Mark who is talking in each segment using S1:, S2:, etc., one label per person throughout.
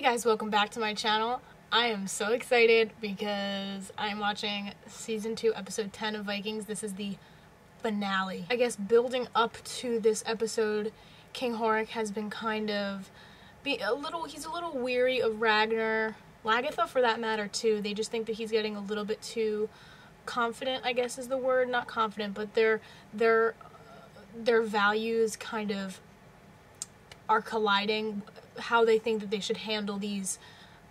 S1: guys, welcome back to my channel. I am so excited because I'm watching season 2 episode 10 of Vikings. This is the finale. I guess building up to this episode, King Horik has been kind of he's a little weary of Ragnar, Lagertha for that matter too. They just think that he's getting a little bit too confident, I guess is the word. Not confident, but their values kind of are colliding. How they think that they should handle these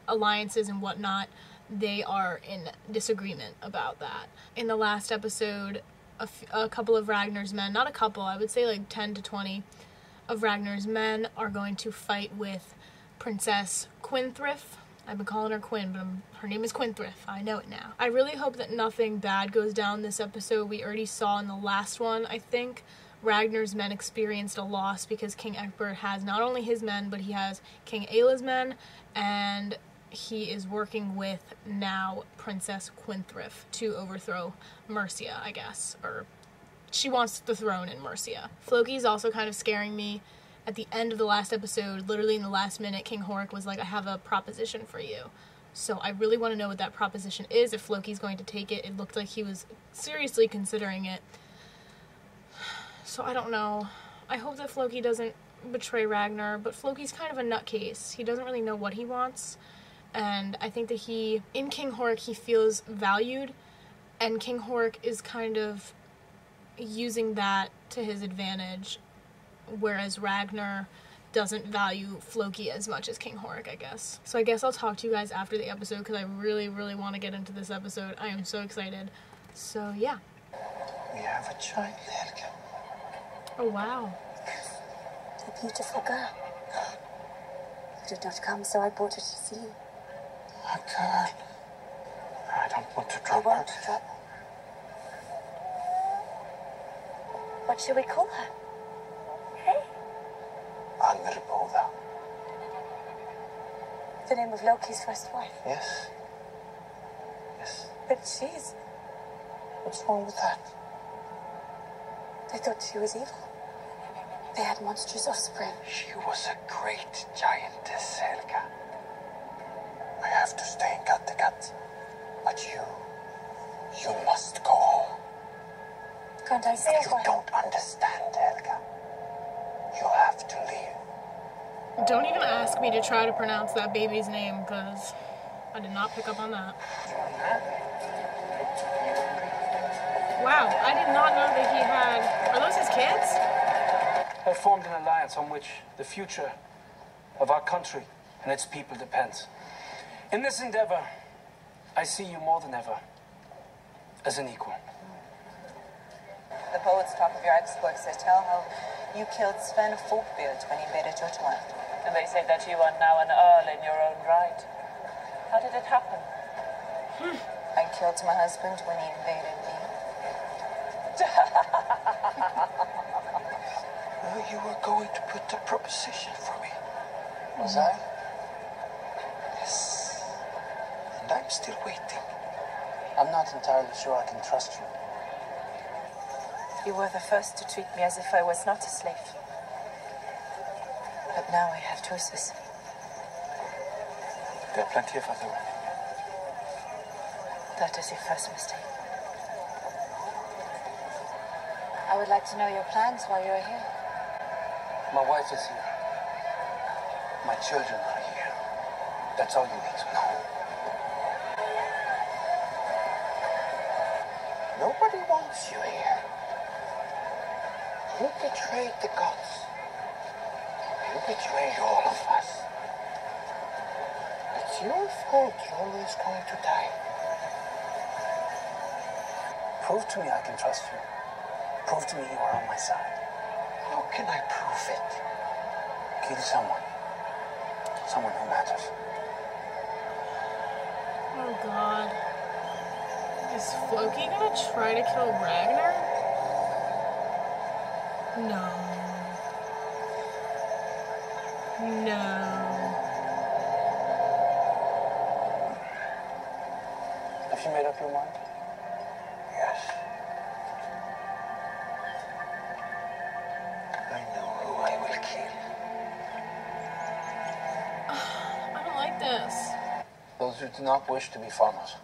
S1: alliances and whatnot, they are in disagreement about that. In the last episode, a couple of Ragnar's men, not a couple, I would say like 10 to 20 of Ragnar's men are going to fight with Princess Quinthrith. I've been calling her Quinn, but her name is Quinthrith. I know it now. I really hope that nothing bad goes down this episode. We already saw in the last one, I think, Ragnar's men experienced a loss because King Egbert has not only his men, but he has King Ayla's men, and he is working with now Princess Quinthrith to overthrow Mercia, I guess, or she wants the throne in Mercia. Floki's also kind of scaring me. At the end of the last episode, literally in the last minute, King Horik was like, I have a proposition for you. So I really want to know what that proposition is, if Floki's going to take it. It looked like he was seriously considering it. So I don't know. I hope that Floki doesn't betray Ragnar, but Floki's kind of a nutcase. He doesn't really know what he wants, and I think that in King Horik, he feels valued, and King Horik is kind of using that to his advantage, whereas Ragnar doesn't value Floki as much as King Horik, I guess. So I guess I'll talk to you guys after the episode, because I really, really want to get into this episode. I am so excited. So yeah.
S2: We have a child, Helga.
S1: Oh, wow.
S3: A beautiful girl. You did not come, so I brought her to see you.
S2: A girl. I don't want to drop
S3: You won't
S2: her.
S3: drop her. What should we call her? Hey?
S2: Angerboda.
S3: The name of Loki's first wife.
S2: Yes. Yes.
S3: But she's...
S2: What's wrong with that?
S3: They thought she was evil. They had monstrous offspring.
S2: She was a great giantess, Helga. I have to stay in Kattegat. But you must go home.
S3: Can't I say
S2: You don't understand, Helga. You have to leave.
S1: Don't even ask me to try to pronounce that baby's name, because I did not pick up on that. Wow, I did not know that he had... Are those his kids?
S4: Have formed an alliance on which the future of our country and its people depends. In this endeavor, I see you more than ever as an equal.
S5: The poets talk of your exploits. They tell how you killed Sven Folkbeard when he invaded Jutland. And they say that you are now an earl in your own right. How did it happen? I killed my husband when he invaded me.
S2: Well, you were going to put a proposition for me. Was I? Yes. And I'm still waiting. I'm not entirely sure I can trust you.
S5: You were the first to treat me as if I was not a slave. But now I have choices.
S4: There are plenty of other women.
S5: That is your first mistake.
S3: I would like to know your plans while you're here.
S4: My wife is here. My children are here. That's all you need to know.
S2: Nobody wants you here. You betrayed the gods. You betrayed all of us. It's your fault you're always going to die.
S4: Prove to me I can trust you. Prove to me you are on my side.
S2: How can I prove it?
S4: Kill someone. Someone who matters.
S1: Oh god. Is Floki gonna try to kill Ragnar? No. No.
S4: Have you made up your mind?
S2: Yes. I know who I will kill.
S4: who do not wish to be farmers.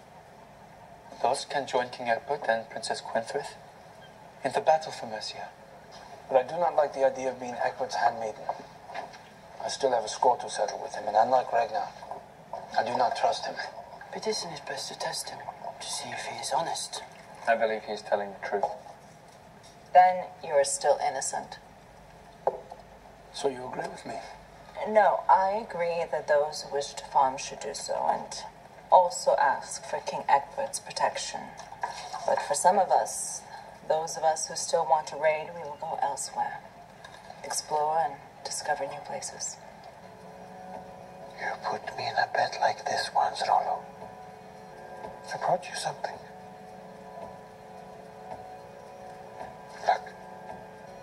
S2: Those can join King Egbert and Princess Gwynthryth in the battle for Mercia.
S4: But I do not like the idea of being Egbert's handmaiden. I still have a score to settle with him, and unlike Ragnar, I do not trust him.
S6: But isn't it best to test him, to see if he is honest?
S2: I believe he is telling the truth.
S5: Then you are still innocent.
S4: So you agree with me?
S5: No, I agree that those who wish to farm should do so, and also ask for King Egbert's protection. But for some of us, those of us who still want to raid, we will go elsewhere. Explore and discover new places.
S2: You put me in a bed like this once, Rollo. I brought you something. Look,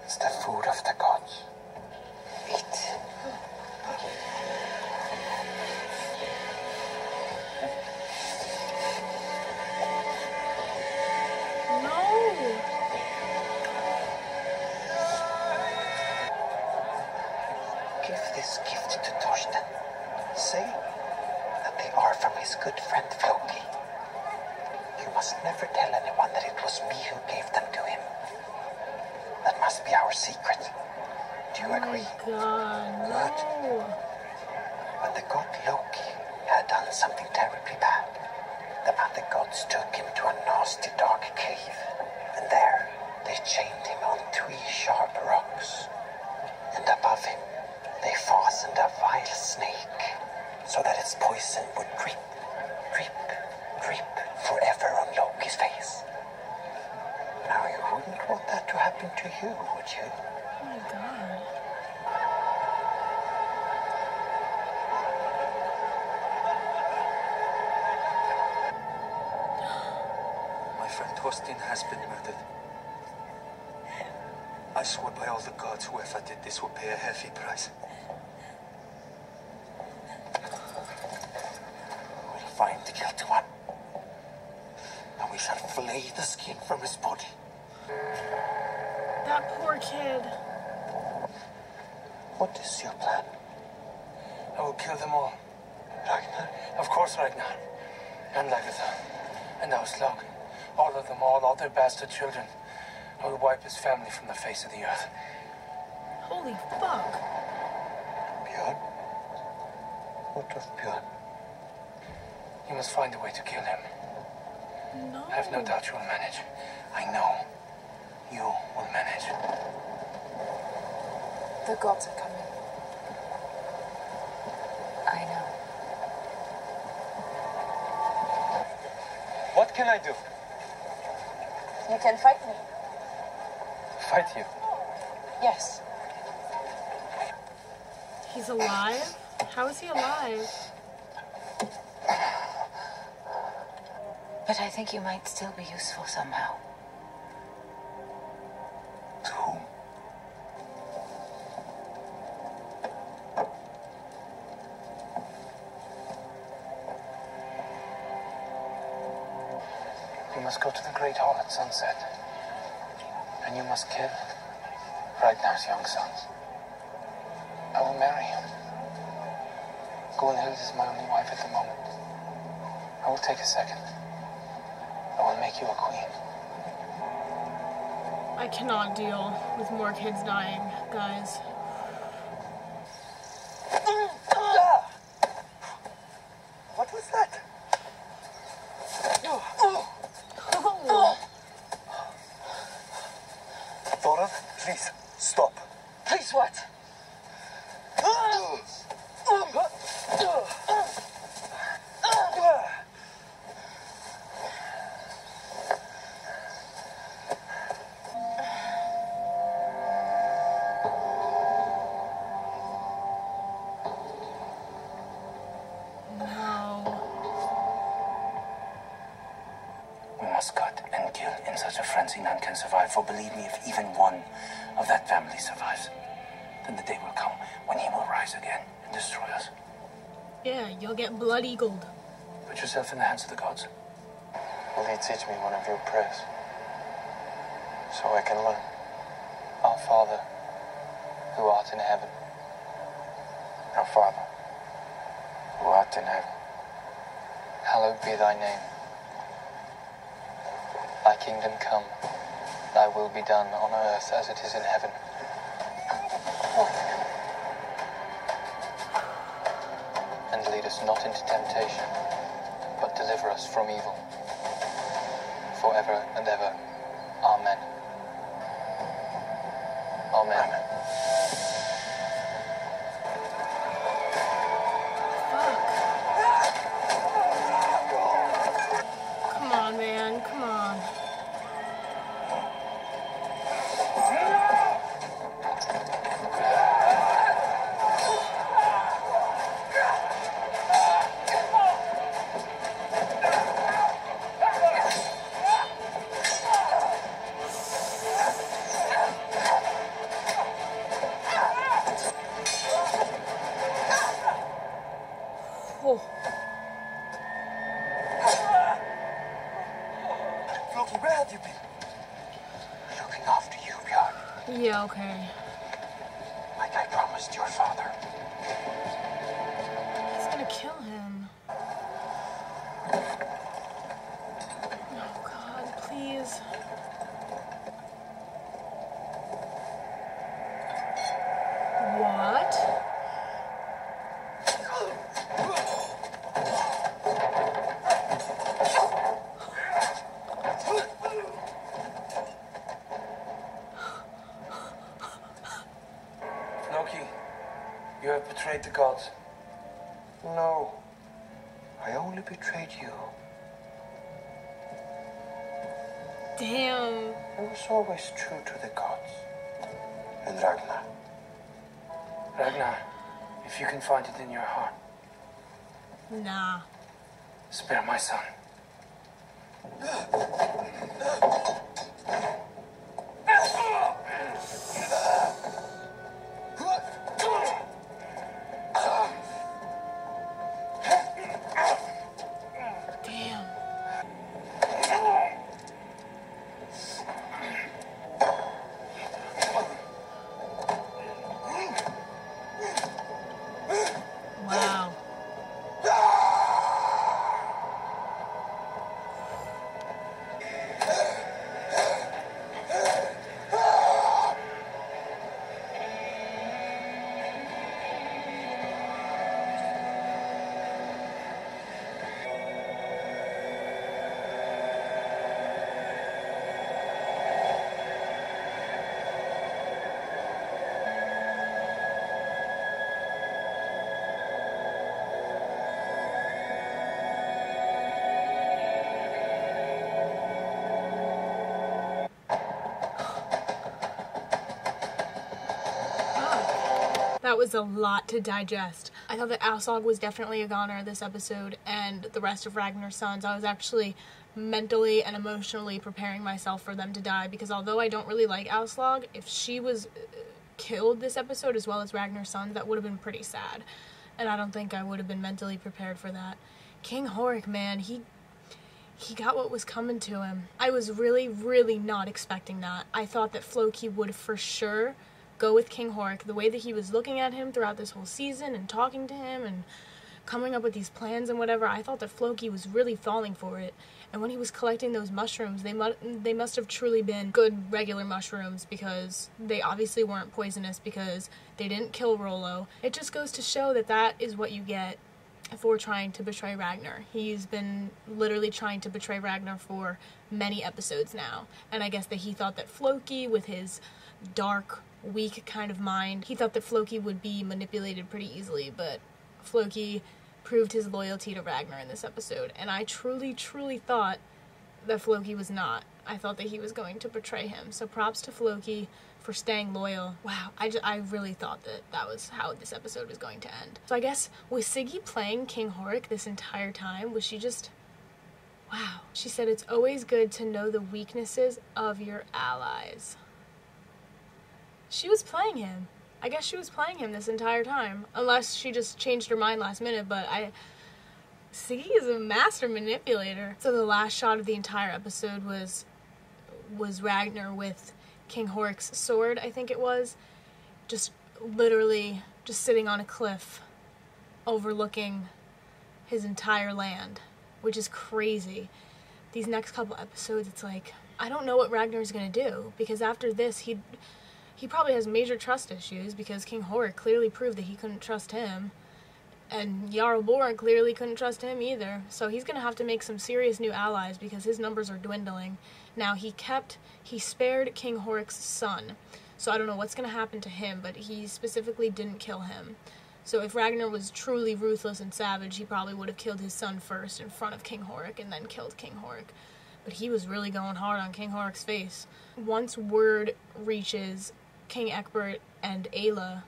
S2: it's the food of the gods. Eat.
S1: No.
S2: Give this gift to Thorsten. Say that they are from his good friend Floki. You must never tell anyone that it was me who gave them to him. That must be our secret. Do you agree?
S1: God,
S2: Good.
S1: no.
S2: When the god Loki had done something terribly bad, the other gods took him to a nasty dark cave. And there, they chained him on 3 sharp rocks. And above him, they fastened a vile snake, so that its poison would drip, drip, drip forever on Loki's face. Now you wouldn't want that to happen to you, would you?
S1: Oh my God.
S2: My friend Thorstein has been murdered. I swore by all the gods whoever did this will pay a heavy price. We'll find the guilty one, and we shall flay the skin from his body.
S1: That poor kid.
S2: What is your plan,
S4: I will kill them all.
S2: Ragnar?
S4: Of course, Ragnar. And Lagertha. And Auslag. All of them, all their bastard children. I will wipe his family from the face of the earth.
S1: Holy fuck.
S2: Björn? What of Björn?
S4: You must find a way to kill him.
S1: No.
S4: I have no doubt you will manage. I know you will manage.
S5: The gods are coming. I know.
S2: What can I do?
S5: You can fight me.
S2: Fight you.
S5: Yes.
S1: He's alive? How is he alive?
S5: But I think you might still be useful somehow.
S2: To whom?
S4: You must go to the Great Hall at sunset. And you must kill Ragnar's young sons. I will marry him. Gunhild is my only wife at the moment. I will take a second. I will make you a queen.
S1: I cannot deal with more kids dying, guys.
S2: What was that?
S1: Oh.
S2: Thora, please, stop.
S6: Please what?
S1: No.
S4: We must cut and kill in such a frenzy none can survive. For believe me, if even one of that family survives, then the day will come when he will rise again and destroy us.
S1: Yeah, you'll get blood eagled.
S4: Put yourself in the hands of the gods.
S2: Will you teach me one of your prayers? So I can learn. Our Father, who art in heaven. Our Father, who art in heaven.
S6: hallowed be thy name. Thy kingdom come, thy will be done on earth as it is in heaven. And lead us not into temptation, but deliver us from evil. Forever and ever. Amen. Amen.
S1: Come on, man. Come on. Oh.
S2: Floki, where have you been? Looking after you, Björn.
S1: Yeah, okay.
S2: Like I promised your father.
S1: He's gonna kill him. Oh God, please. What?
S4: Loki, you have betrayed the gods.
S2: No. I only betrayed you.
S1: Damn.
S2: I was always true to the gods. And Ragnar.
S4: Ragnar, if you can find it in your heart,
S1: Nah.
S4: spare my son.
S1: Damn. Wow. That was a lot to digest. I thought that Aslog was definitely a goner this episode, and the rest of Ragnar's sons. I was actually mentally and emotionally preparing myself for them to die, because although I don't really like Aslog, if she was killed this episode as well as Ragnar's sons, that would have been pretty sad. And I don't think I would have been mentally prepared for that. King Horik, man, he got what was coming to him. I was really, really not expecting that. I thought that Floki would for sure go with King Horik. The way that he was looking at him throughout this whole season and talking to him and coming up with these plans and whatever, I thought that Floki was really falling for it. And when he was collecting those mushrooms, they must have truly been good regular mushrooms, because they obviously weren't poisonous, because they didn't kill Rollo. It just goes to show that that is what you get for trying to betray Ragnar. He's been literally trying to betray Ragnar for many episodes now. And I guess that he thought that Floki, with his dark, weak kind of mind, he thought that Floki would be manipulated pretty easily, but Floki proved his loyalty to Ragnar in this episode, and I truly, truly thought that Floki was not. I thought that he was going to betray him, so props to Floki for staying loyal. Wow, I really thought that that was how this episode was going to end. So I guess, was Siggy playing King Horik this entire time? Was she just... Wow. She said, it's always good to know the weaknesses of your allies. She was playing him. I guess she was playing him this entire time. Unless she just changed her mind last minute, but Siggy is a master manipulator. So the last shot of the entire episode was Ragnar with King Horik's sword, I think it was. Just literally just sitting on a cliff overlooking his entire land which is crazy. These next couple episodes, it's like, I don't know what Ragnar's gonna do, because after this, he probably has major trust issues, because King Horik clearly proved that he couldn't trust him, and Jarl Born clearly couldn't trust him either, so he's gonna have to make some serious new allies, because his numbers are dwindling. Now, he spared King Horik's son, so I don't know what's gonna happen to him, but he specifically didn't kill him. So if Ragnar was truly ruthless and savage, he probably would have killed his son first in front of King Horik and then killed King Horik. But he was really going hard on King Horik's face. Once word reaches King Egbert and Ayla,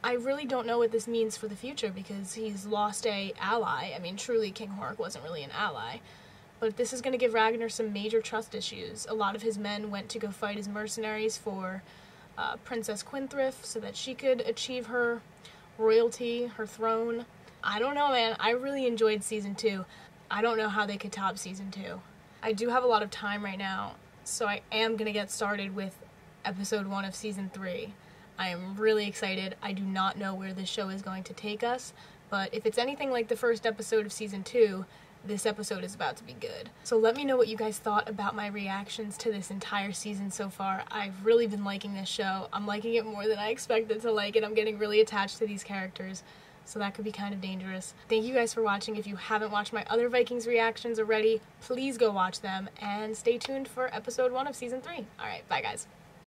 S1: I really don't know what this means for the future, because he's lost a ally. I mean, truly, King Horik wasn't really an ally. But this is going to give Ragnar some major trust issues. A lot of his men went to go fight as mercenaries for Princess Quinthrith so that she could achieve her royalty, her throne. I don't know, man. I really enjoyed season 2. I don't know how they could top season 2. I do have a lot of time right now, so I am going to get started with episode 1 of season 3. I am really excited. I do not know where this show is going to take us, but if it's anything like the first episode of season 2, this episode is about to be good. So let me know what you guys thought about my reactions to this entire season so far. I've really been liking this show. I'm liking it more than I expected to like it. I'm getting really attached to these characters, so that could be kind of dangerous. Thank you guys for watching. If you haven't watched my other Vikings reactions already, please go watch them, and stay tuned for episode 1 of season 3. Alright, bye guys.